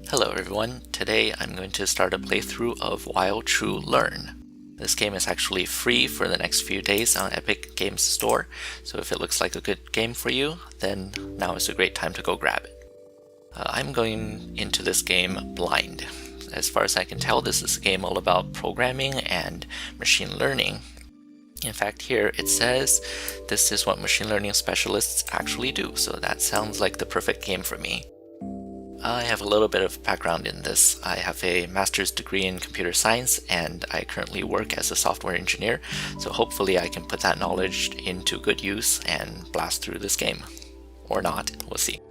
Hello everyone, today I'm going to start a playthrough of While True Learn. This game is actually free for the next few days on Epic Games Store, so if it looks like a good game for you, then now is a great time to go grab it. I'm going into this game blind. As far as I can tell, this is a game all about programming and machine learning. In fact, here it says this is what machine learning specialists actually do, so that sounds like the perfect game for me. I have a little bit of background in this. I have a master's degree in computer science and I currently work as a software engineer, so hopefully I can put that knowledge into good use and blast through this game. Or not, we'll see.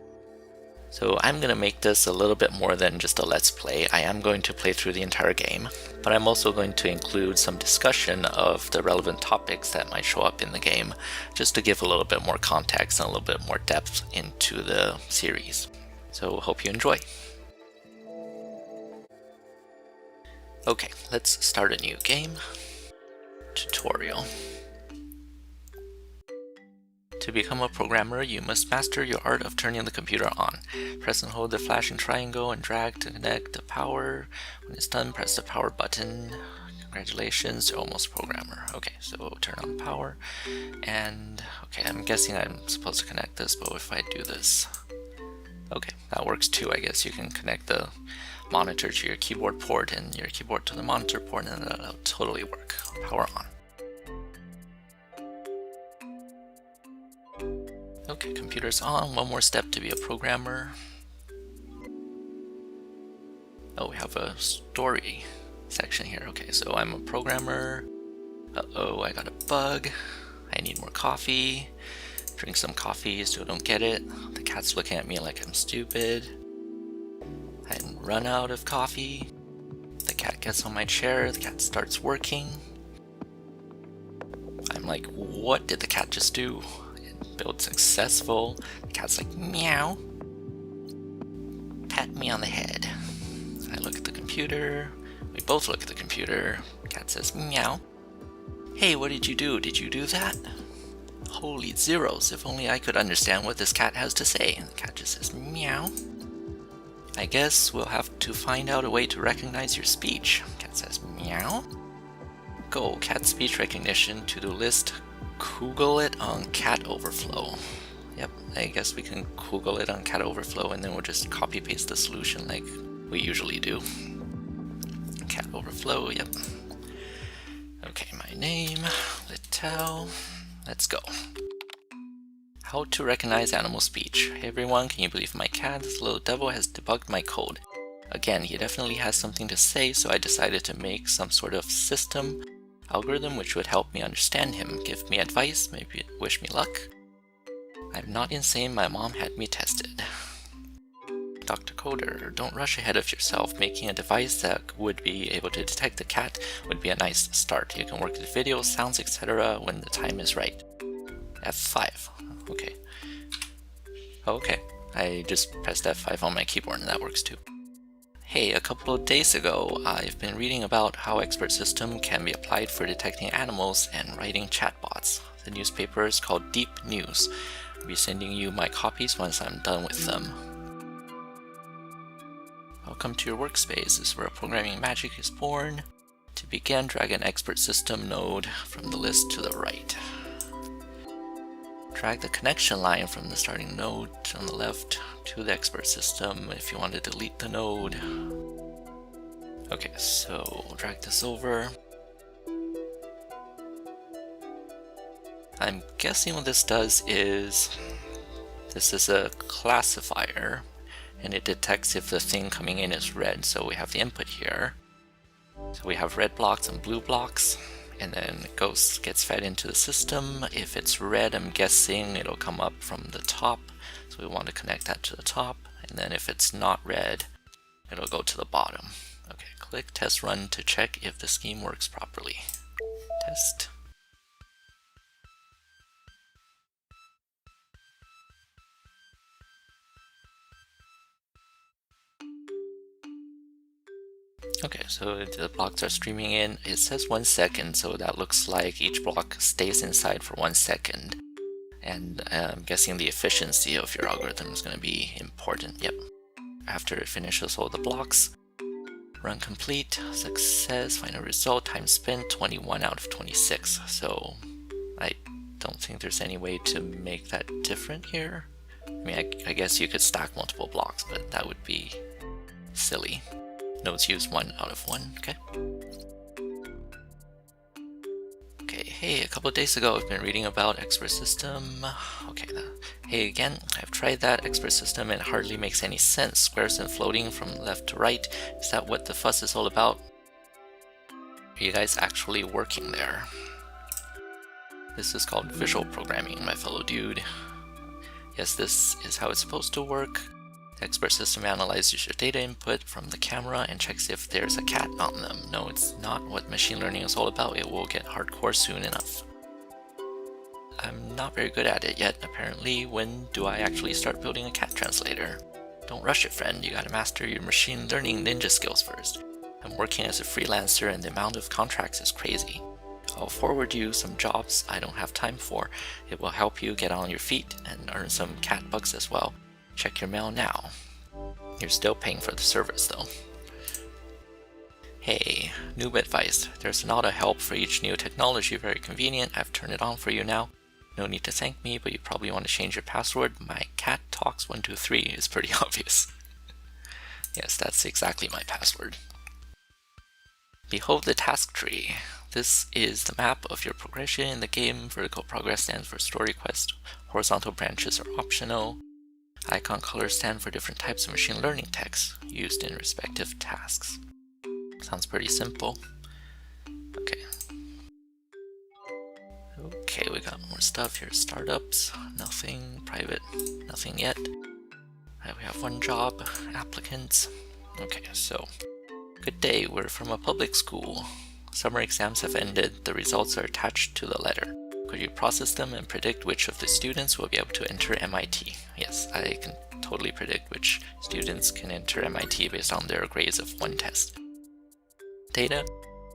So I'm going to make this a little bit more than just a let's play. I am going to play through the entire game, but I'm also going to include some discussion of the relevant topics that might show up in the game, just to give a little bit more context and a little bit more depth into the series. So hope you enjoy. Okay, let's start a new game. Tutorial. To become a programmer, you must master your art of turning the computer on. Press and hold the flashing triangle and drag to connect the power. When it's done, press the power button. Congratulations, you're almost a programmer. Okay, so turn on the power. And, okay, I'm guessing I'm supposed to connect this, but if I do this... Okay, that works too. I guess you can connect the monitor to your keyboard port and your keyboard to the monitor port, and that'll totally work. Power on. Okay, computer's on. One more step to be a programmer. Oh, we have a story section here. Okay, so I'm a programmer. Uh-oh, I got a bug. I need more coffee. Drink some coffee, still don't get it. The cat's looking at me like I'm stupid. I run out of coffee. The cat gets on my chair, the cat starts working. I'm like, what did the cat just do? Build successful. The cat's like, meow. Pat me on the head. I look at the computer. We both look at the computer. The cat says, meow. Hey, what did you do? Did you do that? Holy zeros, if only I could understand what this cat has to say. And the cat just says, meow. I guess we'll have to find out a way to recognize your speech. Cat says, meow. Go, cat speech recognition, to-do list. Google it on Cat Overflow. Yep, I guess we can Google it on Cat Overflow and then we'll just copy paste the solution like we usually do. Cat Overflow, yep. Okay, my name, Littell. Let's go. How to recognize animal speech. Hey everyone, can you believe my cat, this little devil, has debugged my code? Again, he definitely has something to say, so I decided to make some sort of system, algorithm which would help me understand him, give me advice, maybe wish me luck. I'm not insane, my mom had me tested. Dr. Coder, don't rush ahead of yourself. Making a device that would be able to detect the cat would be a nice start. You can work with video, sounds, etc. when the time is right. F5. Okay. Okay. I just pressed F5 on my keyboard and that works too. Hey, a couple of days ago, I've been reading about how expert system can be applied for detecting animals and writing chatbots. The newspaper is called Deep News. I'll be sending you my copies once I'm done with them. Welcome to your workspace. This is where programming magic is born. To begin, drag an expert system node from the list to the right. Drag the connection line from the starting node on the left to the expert system if you want to delete the node. Okay, so drag this over. I'm guessing what this does is, this is a classifier and it detects if the thing coming in is red. So we have the input here. So we have red blocks and blue blocks, and then it gets fed into the system. If it's red, I'm guessing it'll come up from the top. So we want to connect that to the top. And then if it's not red, it'll go to the bottom. Okay, click test run to check if the scheme works properly. Test. Okay, so the blocks are streaming in. It says 1 second, so that looks like each block stays inside for 1 second. And I'm guessing the efficiency of your algorithm is going to be important. Yep. after it finishes all the blocks. Run complete, success, final result, time spent 21 out of 26. So I don't think there's any way to make that different here. I mean, I guess you could stack multiple blocks, but that would be silly. Nodes used 1 out of 1, okay? Okay, hey, a couple of days ago I've been reading about expert system. Okay, hey again, I've tried that expert system and it hardly makes any sense. Squares and floating from left to right. Is that what the fuss is all about? Are you guys actually working there? This is called visual programming, my fellow dude. Yes, this is how it's supposed to work. The expert system analyzes your data input from the camera and checks if there's a cat on them. No, it's not what machine learning is all about. It will get hardcore soon enough. I'm not very good at it yet, apparently. When do I actually start building a cat translator? Don't rush it, friend. You gotta master your machine learning ninja skills first. I'm working as a freelancer and the amount of contracts is crazy. I'll forward you some jobs I don't have time for. It will help you get on your feet and earn some cat bucks as well. Check your mail now. You're still paying for the service though. Hey, noob advice. There's an auto help for each new technology, very convenient. I've turned it on for you now. No need to thank me, but you probably want to change your password. My cat talks 123 is pretty obvious. Yes, that's exactly my password. Behold the task tree. This is the map of your progression in the game. Vertical progress stands for story quest. Horizontal branches are optional. Icon colors stand for different types of machine learning text used in respective tasks. Sounds pretty simple. Okay. Okay, we got more stuff here. Startups, nothing. Private, nothing yet. We have one job. Applicants. Okay, so good day. We're from a public school. Summer exams have ended. The results are attached to the letter. Could you process them and predict which of the students will be able to enter MIT? Yes, I can totally predict which students can enter MIT based on their grades of one test. Data.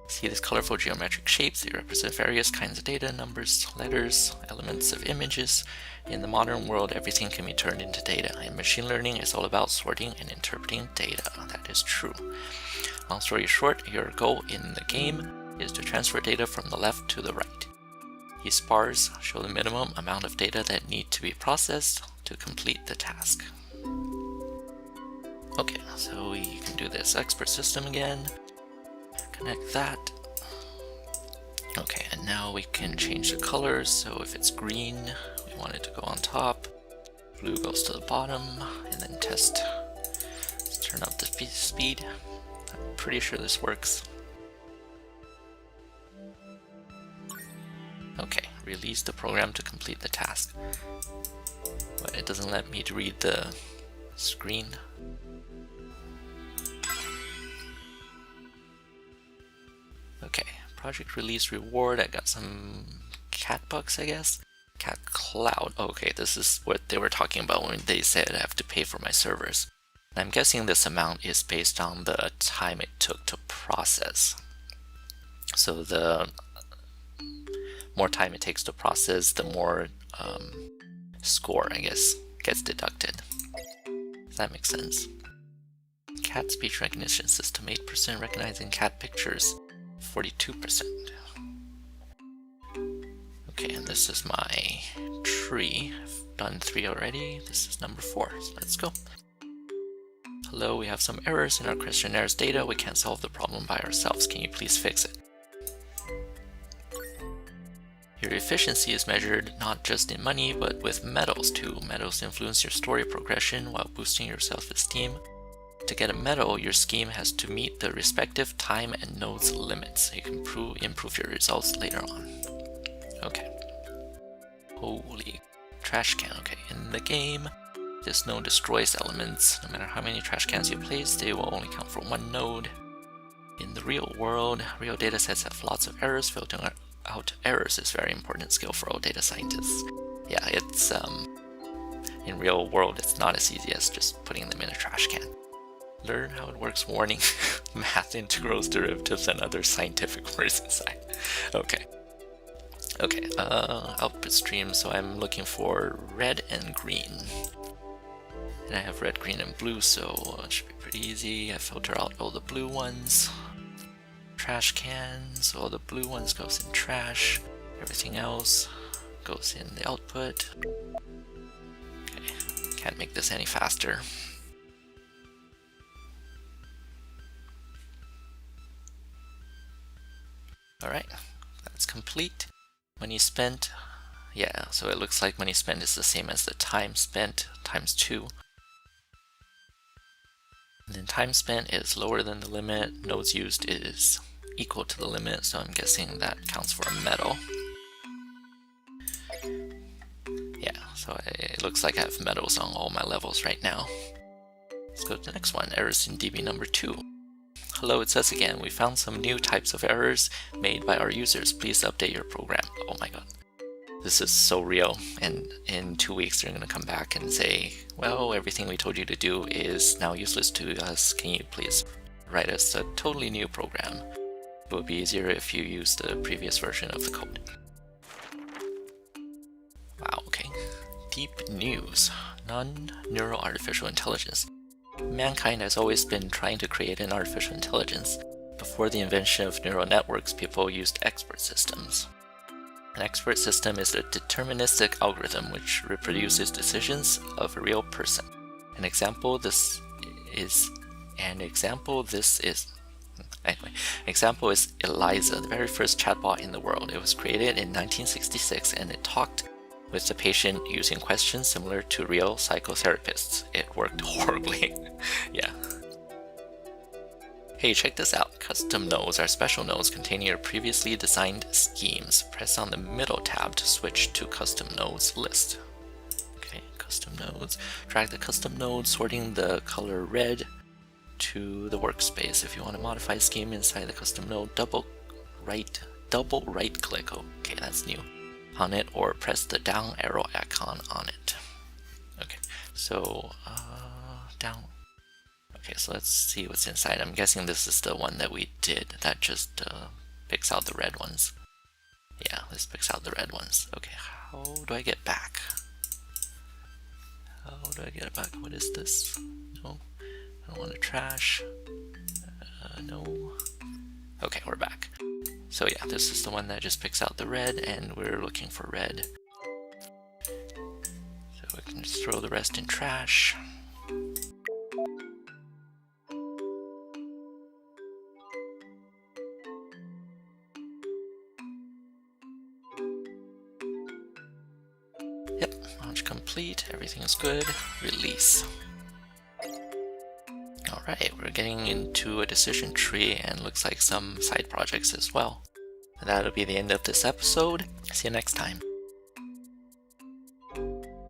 See these colorful geometric shapes. They represent various kinds of data, numbers, letters, elements of images. In the modern world, everything can be turned into data, and machine learning is all about sorting and interpreting data. That is true. Long story short, your goal in the game is to transfer data from the left to the right. These bars show the minimum amount of data that need to be processed to complete the task. Okay, so we can do this expert system again. Connect that. Okay, and now we can change the colors. So if it's green, we want it to go on top. Blue goes to the bottom, and then test. Let's turn up the speed. I'm pretty sure this works. Okay, release the program to complete the task. But it doesn't let me read the screen. Okay, project release reward. I got some cat bucks, I guess. Cat cloud. Okay, this is what they were talking about when they said I have to pay for my servers. And I'm guessing this amount is based on the time it took to process. So the more time it takes to process, the more score, I guess, gets deducted. Does that make sense? Cat speech recognition system, 8% recognizing cat pictures, 42%. Okay, and this is my tree. I've done 3 already. This is number 4, so let's go. Hello, we have some errors in our questionnaires data. We can't solve the problem by ourselves. Can you please fix it? Your efficiency is measured not just in money, but with medals too. Medals influence your story progression while boosting your self-esteem. To get a medal, your scheme has to meet the respective time and nodes limits. You can improve your results later on. Okay. Holy trash can. Okay, in the game, this node destroys elements. No matter how many trash cans you place, they will only count for one node. In the real world, real datasets have lots of errors. Filtering out errors is a very important skill for all data scientists. Yeah, it's in real world, it's not as easy as just putting them in a trash can. Learn how it works warning math integrals, derivatives, and other scientific words inside. Okay. Okay, output stream, so I'm looking for red and green. And I have red, green, and blue, so it should be pretty easy. I filter out all the blue ones. Trash cans, all the blue ones goes in trash. Everything else goes in the output. Okay, can't make this any faster. Alright, that's complete. Money spent, yeah, so it looks like money spent is the same as the time spent times 2. And then time spent is lower than the limit, nodes used is equal to the limit, so I'm guessing that counts for a metal. Yeah, so it looks like I have metals on all my levels right now. Let's go to the next one, errors in DB number 2. Hello, it's us again. We found some new types of errors made by our users. Please update your program. Oh my god. This is so real. And in 2 weeks, they're going to come back and say, well, everything we told you to do is now useless to us. Can you please write us a totally new program? It would be easier if you used the previous version of the code. Wow, okay. Deep news. Non-neural artificial intelligence. Mankind has always been trying to create an artificial intelligence. Before the invention of neural networks, people used expert systems. An expert system is a deterministic algorithm which reproduces decisions of a real person. An example this is Eliza, the very first chatbot in the world. It was created in 1966 and it talked with the patient using questions similar to real psychotherapists. It worked horribly. Yeah. Hey, check this out. Custom nodes are special nodes containing your previously designed schemes. Press on the middle tab to switch to custom nodes list. Okay, custom nodes. Drag the custom node, sorting the color red to the workspace. If you want to modify scheme inside the custom node, double right click. Okay, that's new. On it, or press the down arrow icon on it. Okay, so down. Okay, so let's see what's inside. I'm guessing this is the one that we did. That just picks out the red ones. Yeah, this picks out the red ones. Okay, how do I get back? How do I get it back? What is this? No, I don't want to trash. No. Okay, we're back. So yeah, this is the one that just picks out the red, and we're looking for red. So we can just throw the rest in trash. Yep, launch complete, everything is good. Release. Alright, we're getting into a decision tree and looks like some side projects as well. And that'll be the end of this episode. See you next time.